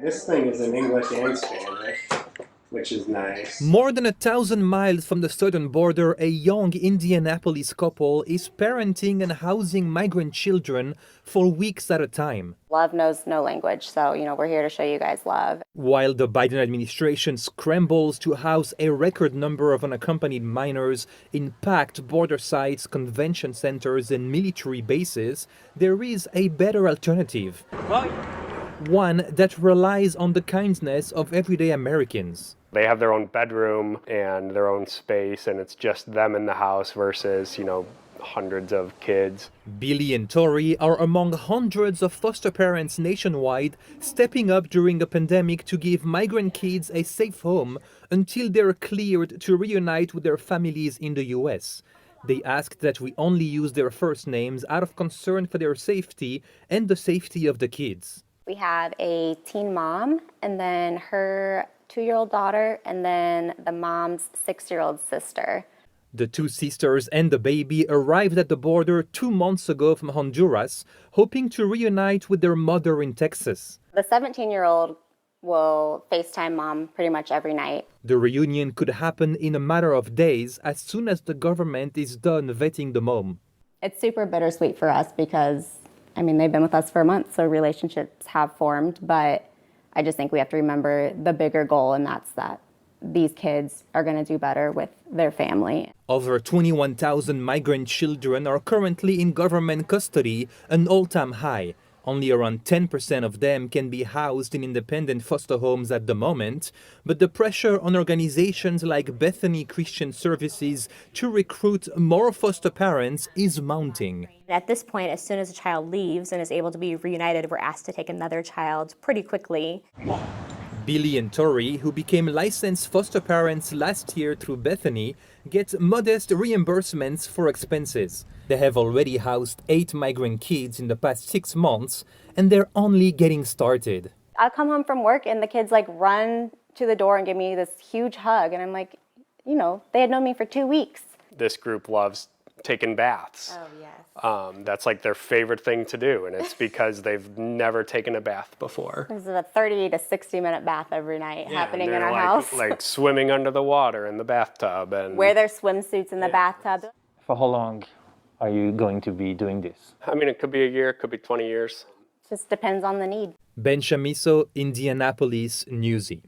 This thing is in English and Spanish, which is nice. More than 1,000 miles from the southern border, a young Indianapolis couple is parenting and housing migrant children for weeks at a time. Love knows no language, so, we're here to show you guys love. While the Biden administration scrambles to house a record number of unaccompanied minors in packed border sites, convention centers, and military bases, there is a better alternative. One that relies on the kindness of everyday Americans. They have their own bedroom and their own space, and it's just them in the house versus, hundreds of kids. Billy and Tori are among hundreds of foster parents nationwide stepping up during a pandemic to give migrant kids a safe home until they're cleared to reunite with their families in the U.S. They asked that we only use their first names out of concern for their safety and the safety of the kids. We have a teen mom, and then her 2-year-old daughter, and then the mom's 6-year-old sister. The two sisters and the baby arrived at the border 2 months ago from Honduras, hoping to reunite with their mother in Texas. The 17-year-old will FaceTime mom pretty much every night. The reunion could happen in a matter of days as soon as the government is done vetting the mom. It's super bittersweet for us because, they've been with us for a month, so relationships have formed, but I just think we have to remember the bigger goal, and that's that these kids are going to do better with their family. Over 21,000 migrant children are currently in government custody, an all-time high. Only around 10% of them can be housed in independent foster homes at the moment, but the pressure on organizations like Bethany Christian Services to recruit more foster parents is mounting. At this point, as soon as a child leaves and is able to be reunited, we're asked to take another child pretty quickly. Billy and Tori, who became licensed foster parents last year through Bethany, get modest reimbursements for expenses. They have already housed 8 migrant kids in the past 6 months, and they're only getting started. I come home from work and the kids run to the door and give me this huge hug, and I'm like, they had known me for 2 weeks. This group loves taking baths. Oh, yes. That's their favorite thing to do, and it's because they've never taken a bath before. There's a 30 to 60-minute bath every night happening in our house. Like swimming under the water in the bathtub. And wear their swimsuits in the bathtub. For how long are you going to be doing this? It could be a year, it could be 20 years. Just depends on the need. Ben Chamisso, Indianapolis, Newsy.